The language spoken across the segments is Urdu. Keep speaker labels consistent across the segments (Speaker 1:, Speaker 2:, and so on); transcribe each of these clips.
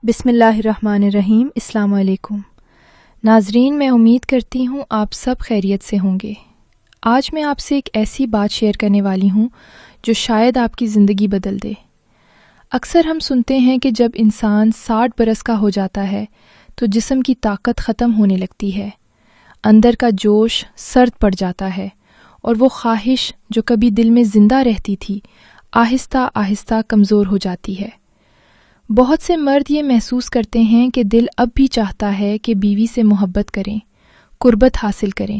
Speaker 1: بسم اللہ الرحمن الرحیم۔ السلام علیکم ناظرین، میں امید کرتی ہوں آپ سب خیریت سے ہوں گے۔ آج میں آپ سے ایک ایسی بات شیئر کرنے والی ہوں جو شاید آپ کی زندگی بدل دے۔ اکثر ہم سنتے ہیں کہ جب انسان 60 برس کا ہو جاتا ہے تو جسم کی طاقت ختم ہونے لگتی ہے، اندر کا جوش سرد پڑ جاتا ہے اور وہ خواہش جو کبھی دل میں زندہ رہتی تھی آہستہ آہستہ کمزور ہو جاتی ہے۔ بہت سے مرد یہ محسوس کرتے ہیں کہ دل اب بھی چاہتا ہے کہ بیوی سے محبت کریں، قربت حاصل کریں،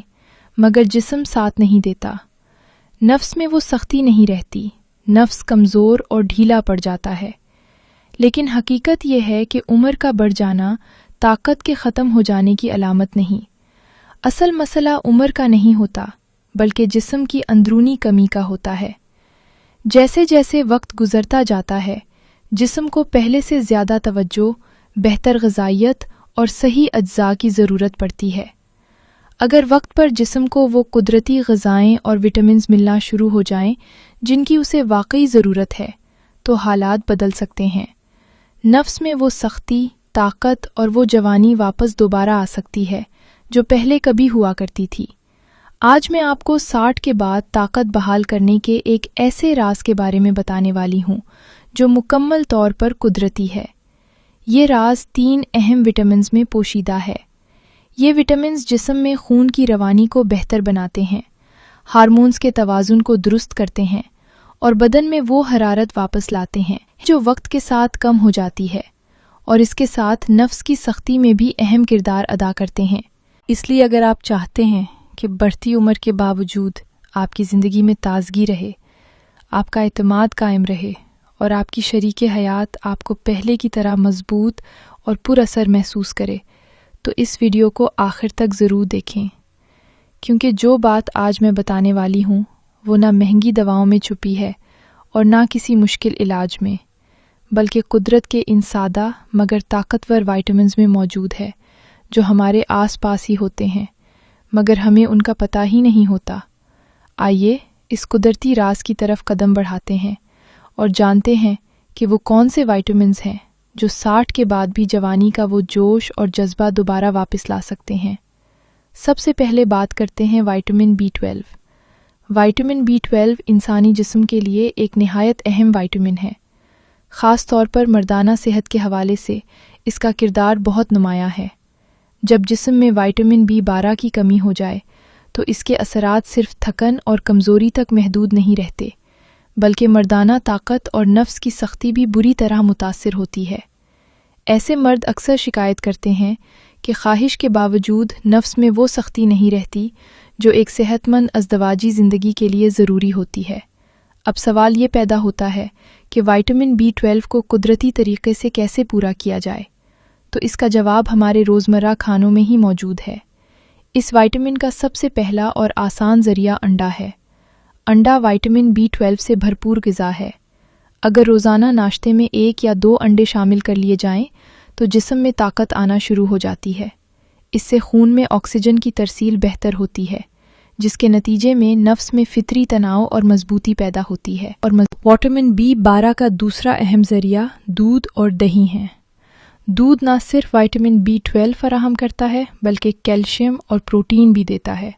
Speaker 1: مگر جسم ساتھ نہیں دیتا۔ نفس میں وہ سختی نہیں رہتی، نفس کمزور اور ڈھیلا پڑ جاتا ہے۔ لیکن حقیقت یہ ہے کہ عمر کا بڑھ جانا طاقت کے ختم ہو جانے کی علامت نہیں۔ اصل مسئلہ عمر کا نہیں ہوتا، بلکہ جسم کی اندرونی کمی کا ہوتا ہے۔ جیسے جیسے وقت گزرتا جاتا ہے، جسم کو پہلے سے زیادہ توجہ، بہتر غذائیت اور صحیح اجزاء کی ضرورت پڑتی ہے۔ اگر وقت پر جسم کو وہ قدرتی غذائیں اور وٹامنز ملنا شروع ہو جائیں جن کی اسے واقعی ضرورت ہے، تو حالات بدل سکتے ہیں۔ نفس میں وہ سختی، طاقت اور وہ جوانی واپس دوبارہ آ سکتی ہے جو پہلے کبھی ہوا کرتی تھی۔ آج میں آپ کو 60 کے بعد طاقت بحال کرنے کے ایک ایسے راز کے بارے میں بتانے والی ہوں جو مکمل طور پر قدرتی ہے۔ یہ راز 3 اہم وٹامنز میں پوشیدہ ہے۔ یہ وٹامنز جسم میں خون کی روانی کو بہتر بناتے ہیں، ہارمونز کے توازن کو درست کرتے ہیں اور بدن میں وہ حرارت واپس لاتے ہیں جو وقت کے ساتھ کم ہو جاتی ہے، اور اس کے ساتھ نفس کی سختی میں بھی اہم کردار ادا کرتے ہیں۔ اس لیے اگر آپ چاہتے ہیں کہ بڑھتی عمر کے باوجود آپ کی زندگی میں تازگی رہے، آپ کا اعتماد قائم رہے اور آپ کی شریک حیات آپ کو پہلے کی طرح مضبوط اور پر اثر محسوس کرے، تو اس ویڈیو کو آخر تک ضرور دیکھیں، کیونکہ جو بات آج میں بتانے والی ہوں وہ نہ مہنگی دواؤں میں چھپی ہے اور نہ کسی مشکل علاج میں، بلکہ قدرت کے ان سادہ مگر طاقتور وائٹامنز میں موجود ہے جو ہمارے آس پاس ہی ہوتے ہیں، مگر ہمیں ان کا پتہ ہی نہیں ہوتا۔ آئیے اس قدرتی راز کی طرف قدم بڑھاتے ہیں اور جانتے ہیں کہ وہ کون سے وائٹامنز ہیں جو 60 کے بعد بھی جوانی کا وہ جوش اور جذبہ دوبارہ واپس لا سکتے ہیں۔ سب سے پہلے بات کرتے ہیں وائٹامن B12۔ وائٹامن B12 انسانی جسم کے لیے ایک نہایت اہم وائٹامن ہے۔ خاص طور پر مردانہ صحت کے حوالے سے اس کا کردار بہت نمایاں ہے۔ جب جسم میں وائٹامن B12 کی کمی ہو جائے تو اس کے اثرات صرف تھکن اور کمزوری تک محدود نہیں رہتے، بلکہ مردانہ طاقت اور نفس کی سختی بھی بری طرح متاثر ہوتی ہے۔ ایسے مرد اکثر شکایت کرتے ہیں کہ خواہش کے باوجود نفس میں وہ سختی نہیں رہتی جو ایک صحت مند ازدواجی زندگی کے لیے ضروری ہوتی ہے۔ اب سوال یہ پیدا ہوتا ہے کہ وائٹامن B12 کو قدرتی طریقے سے کیسے پورا کیا جائے؟ تو اس کا جواب ہمارے روزمرہ کھانوں میں ہی موجود ہے۔ اس وائٹامن کا سب سے پہلا اور آسان ذریعہ انڈا ہے۔ انڈا وائٹامن B12 سے بھرپور غذا ہے۔ اگر روزانہ ناشتے میں 1 یا 2 انڈے شامل کر لیے جائیں تو جسم میں طاقت آنا شروع ہو جاتی ہے۔ اس سے خون میں آکسیجن کی ترسیل بہتر ہوتی ہے، جس کے نتیجے میں نفس میں فطری تناؤ اور مضبوطی پیدا ہوتی ہے۔ اور وائٹامن B12 کا دوسرا اہم ذریعہ دودھ اور دہی ہیں۔ دودھ نہ صرف وائٹامن B12 فراہم کرتا ہے بلکہ کیلشیم اور پروٹین بھی دیتا ہے،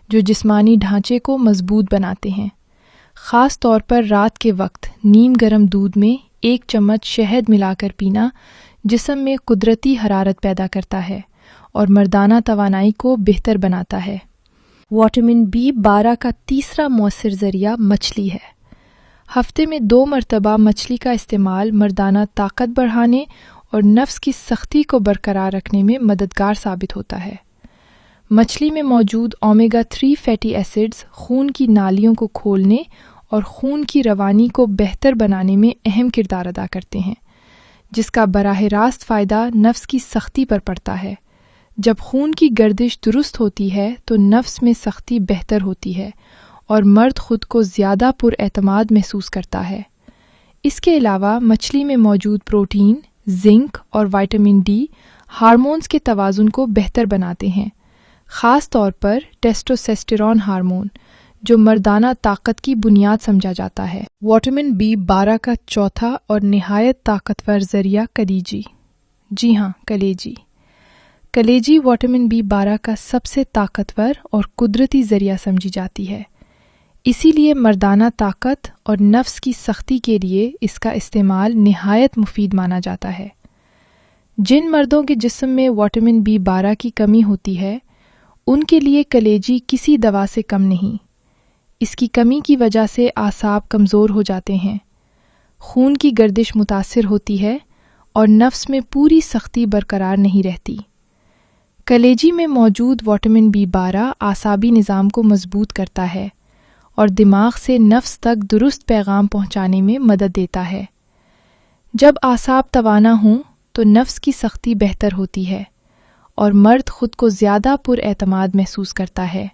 Speaker 1: جو جسمانی ڈھانچے کو مضبوط بناتے ہیں۔ خاص طور پر رات کے وقت نیم گرم دودھ میں 1 چمچ شہد ملا کر پینا جسم میں قدرتی حرارت پیدا کرتا ہے اور مردانہ توانائی کو بہتر بناتا ہے۔ وائٹامن B12 کا تیسرا مؤثر ذریعہ مچھلی ہے۔ ہفتے میں 2 مرتبہ مچھلی کا استعمال مردانہ طاقت بڑھانے اور نفس کی سختی کو برقرار رکھنے میں مددگار ثابت ہوتا ہے۔ مچھلی میں موجود اومیگا 3 فیٹی ایسڈز خون کی نالیوں کو کھولنے اور خون کی روانی کو بہتر بنانے میں اہم کردار ادا کرتے ہیں، جس کا براہ راست فائدہ نفس کی سختی پر پڑتا ہے۔ جب خون کی گردش درست ہوتی ہے تو نفس میں سختی بہتر ہوتی ہے اور مرد خود کو زیادہ پر اعتماد محسوس کرتا ہے۔ اس کے علاوہ مچھلی میں موجود پروٹین، زنک اور وائٹامن ڈی ہارمونز کے توازن کو بہتر بناتے ہیں، خاص طور پر ٹیسٹوسٹیرون ہارمون، جو مردانہ طاقت کی بنیاد سمجھا جاتا ہے۔ وائٹامن B12 کا چوتھا اور نہایت طاقتور ذریعہ کلیجی۔ جی ہاں، کلیجی۔ کلیجی وٹامن B12 کا سب سے طاقتور اور قدرتی ذریعہ سمجھی جاتی ہے، اسی لیے مردانہ طاقت اور نفس کی سختی کے لیے اس کا استعمال نہایت مفید مانا جاتا ہے۔ جن مردوں کے جسم میں وٹامن B12 کی کمی ہوتی ہے ان کے لیے کلیجی کسی دوا سے کم نہیں۔ اس کی کمی کی وجہ سے اعصاب کمزور ہو جاتے ہیں، خون کی گردش متاثر ہوتی ہے اور نفس میں پوری سختی برقرار نہیں رہتی۔ کلیجی میں موجود وٹامن B12 اعصابی نظام کو مضبوط کرتا ہے اور دماغ سے نفس تک درست پیغام پہنچانے میں مدد دیتا ہے۔ جب اعصاب توانا ہوں تو نفس کی سختی بہتر ہوتی ہے اور مرد خود کو زیادہ پر اعتماد محسوس کرتا ہے۔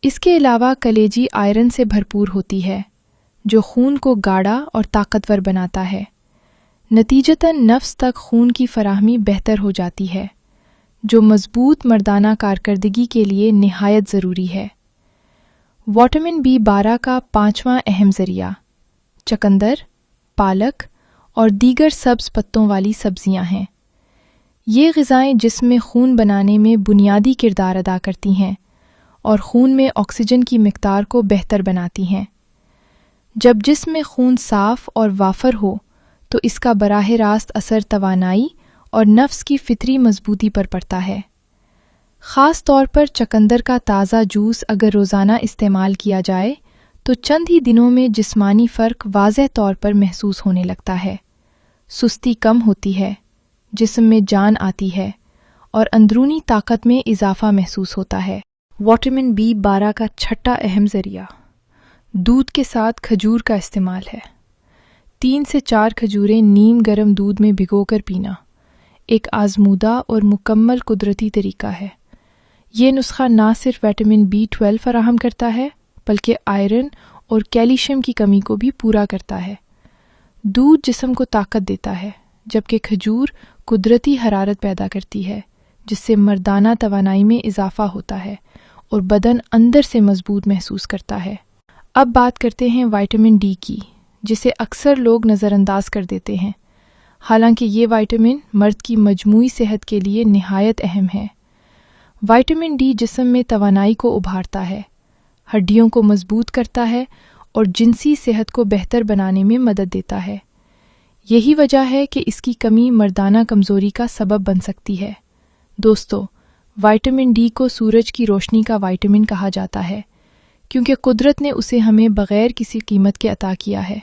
Speaker 1: اس کے علاوہ کلیجی آئرن سے بھرپور ہوتی ہے جو خون کو گاڑھا اور طاقتور بناتا ہے، نتیجتاً نفس تک خون کی فراہمی بہتر ہو جاتی ہے جو مضبوط مردانہ کارکردگی کے لیے نہایت ضروری ہے۔ وٹامن B12 کا 5واں اہم ذریعہ چقندر، پالک اور دیگر سبز پتوں والی سبزیاں ہیں۔ یہ غذائیں جسم میں خون بنانے میں بنیادی کردار ادا کرتی ہیں اور خون میں آکسیجن کی مقدار کو بہتر بناتی ہیں۔ جب جسم میں خون صاف اور وافر ہو تو اس کا براہ راست اثر توانائی اور نفس کی فطری مضبوطی پر پڑتا ہے۔ خاص طور پر چقندر کا تازہ جوس اگر روزانہ استعمال کیا جائے تو چند ہی دنوں میں جسمانی فرق واضح طور پر محسوس ہونے لگتا ہے، سستی کم ہوتی ہے، جسم میں جان آتی ہے اور اندرونی طاقت میں اضافہ محسوس ہوتا ہے۔ وٹامن B12 کا 6واں اہم ذریعہ دودھ کے ساتھ کھجور کا استعمال ہے۔ 3 سے 4 کھجوریں نیم گرم دودھ میں بھگو کر پینا ایک آزمودہ اور مکمل قدرتی طریقہ ہے۔ یہ نسخہ نہ صرف وٹامن B12 فراہم کرتا ہے بلکہ آئرن اور کیلشیم کی کمی کو بھی پورا کرتا ہے۔ دودھ جسم کو طاقت دیتا ہے جبکہ کھجور قدرتی حرارت پیدا کرتی ہے جس سے مردانہ توانائی میں اضافہ ہوتا ہے اور بدن اندر سے مضبوط محسوس کرتا ہے۔ اب بات کرتے ہیں وٹامن D کی، جسے اکثر لوگ نظر انداز کر دیتے ہیں، حالانکہ یہ وٹامن مرد کی مجموعی صحت کے لیے نہایت اہم ہے۔ وٹامن D جسم میں توانائی کو ابھارتا ہے، ہڈیوں کو مضبوط کرتا ہے اور جنسی صحت کو بہتر بنانے میں مدد دیتا ہے۔ یہی وجہ ہے کہ اس کی کمی مردانہ کمزوری کا سبب بن سکتی ہے۔ دوستو، وٹامن D کو سورج کی روشنی کا وٹامن کہا جاتا ہے کیونکہ قدرت نے اسے ہمیں بغیر کسی قیمت کے عطا کیا ہے۔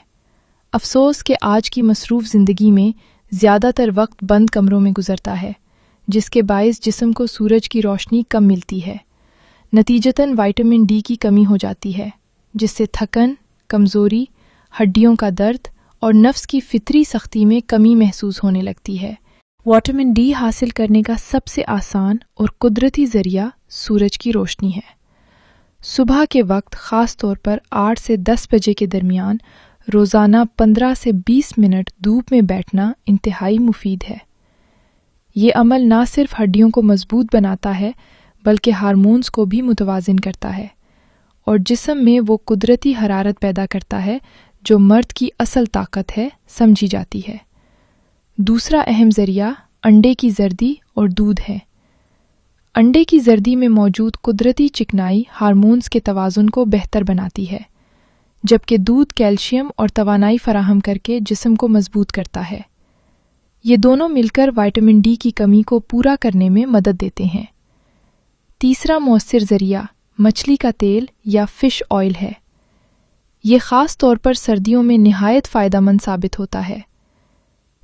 Speaker 1: افسوس کہ آج کی مصروف زندگی میں زیادہ تر وقت بند کمروں میں گزرتا ہے، جس کے باعث جسم کو سورج کی روشنی کم ملتی ہے۔ نتیجتاً وٹامن D کی کمی ہو جاتی ہے، جس سے تھکن، کمزوری، ہڈیوں کا درد اور نفس کی فطری سختی میں کمی محسوس ہونے لگتی ہے۔ وٹامن D حاصل کرنے کا سب سے آسان اور قدرتی ذریعہ سورج کی روشنی ہے۔ صبح کے وقت خاص طور پر 8 سے 10 بجے کے درمیان روزانہ 15 سے 20 منٹ دھوپ میں بیٹھنا انتہائی مفید ہے۔ یہ عمل نہ صرف ہڈیوں کو مضبوط بناتا ہے بلکہ ہارمونز کو بھی متوازن کرتا ہے اور جسم میں وہ قدرتی حرارت پیدا کرتا ہے جو مرد کی اصل طاقت ہے سمجھی جاتی ہے۔ دوسرا اہم ذریعہ انڈے کی زردی اور دودھ ہے۔ انڈے کی زردی میں موجود قدرتی چکنائی ہارمونز کے توازن کو بہتر بناتی ہے، جبکہ دودھ کیلشیم اور توانائی فراہم کر کے جسم کو مضبوط کرتا ہے۔ یہ دونوں مل کر وٹامن D کی کمی کو پورا کرنے میں مدد دیتے ہیں۔ تیسرا مؤثر ذریعہ مچھلی کا تیل یا فش آئل ہے۔ یہ خاص طور پر سردیوں میں نہایت فائدہ مند ثابت ہوتا ہے۔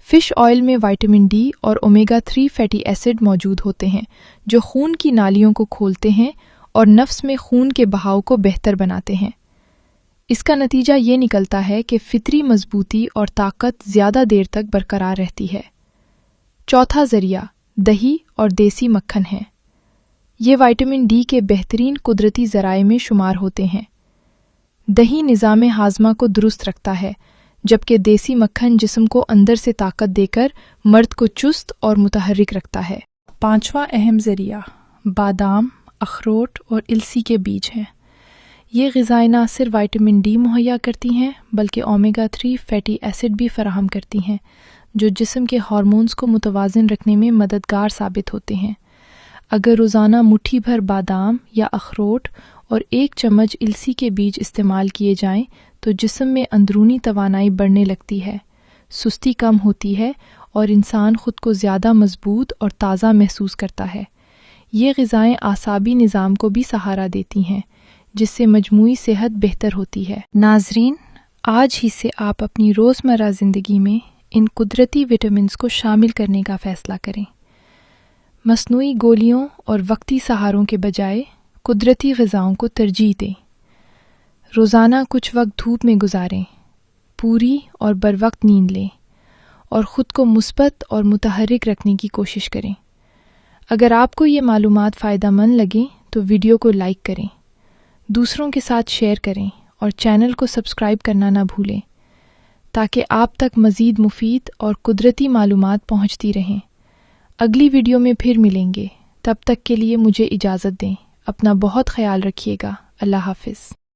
Speaker 1: فش آئل میں وٹامن D اور اومیگا 3 فیٹی ایسڈ موجود ہوتے ہیں جو خون کی نالیوں کو کھولتے ہیں اور نفس میں خون کے بہاؤ کو بہتر بناتے ہیں۔ اس کا نتیجہ یہ نکلتا ہے کہ فطری مضبوطی اور طاقت زیادہ دیر تک برقرار رہتی ہے۔ چوتھا ذریعہ دہی اور دیسی مکھن ہے۔ یہ وٹامن D کے بہترین قدرتی ذرائع میں شمار ہوتے ہیں۔ دہی نظام ہاضمہ کو درست رکھتا ہے جبکہ دیسی مکھن جسم کو اندر سے طاقت دے کر مرد کو چست اور متحرک رکھتا ہے۔ پانچواں اہم ذریعہ بادام، اخروٹ اور السی کے بیج ہیں۔ یہ غذائیں نہ صرف وٹامن D مہیا کرتی ہیں بلکہ اومیگا 3 فیٹی ایسڈ بھی فراہم کرتی ہیں جو جسم کے ہارمونز کو متوازن رکھنے میں مددگار ثابت ہوتے ہیں۔ اگر روزانہ مٹھی بھر بادام یا اخروٹ اور 1 چمچ السی کے بیج استعمال کیے جائیں تو جسم میں اندرونی توانائی بڑھنے لگتی ہے، سستی کم ہوتی ہے اور انسان خود کو زیادہ مضبوط اور تازہ محسوس کرتا ہے۔ یہ غذائیں اعصابی نظام کو بھی سہارا دیتی ہیں، جس سے مجموعی صحت بہتر ہوتی ہے۔ ناظرین، آج ہی سے آپ اپنی روزمرہ زندگی میں ان قدرتی وٹامنز کو شامل کرنے کا فیصلہ کریں۔ مصنوعی گولیوں اور وقتی سہاروں کے بجائے قدرتی غذاؤں کو ترجیح دیں۔ روزانہ کچھ وقت دھوپ میں گزاریں، پوری اور بروقت نیند لیں اور خود کو مثبت اور متحرک رکھنے کی کوشش کریں۔ اگر آپ کو یہ معلومات فائدہ مند لگیں تو ویڈیو کو لائک کریں، دوسروں کے ساتھ شیئر کریں اور چینل کو سبسکرائب کرنا نہ بھولیں تاکہ آپ تک مزید مفید اور قدرتی معلومات پہنچتی رہیں۔ اگلی ویڈیو میں پھر ملیں گے، تب تک کے لیے مجھے اجازت دیں۔ اپنا بہت خیال رکھیے گا۔ اللہ حافظ۔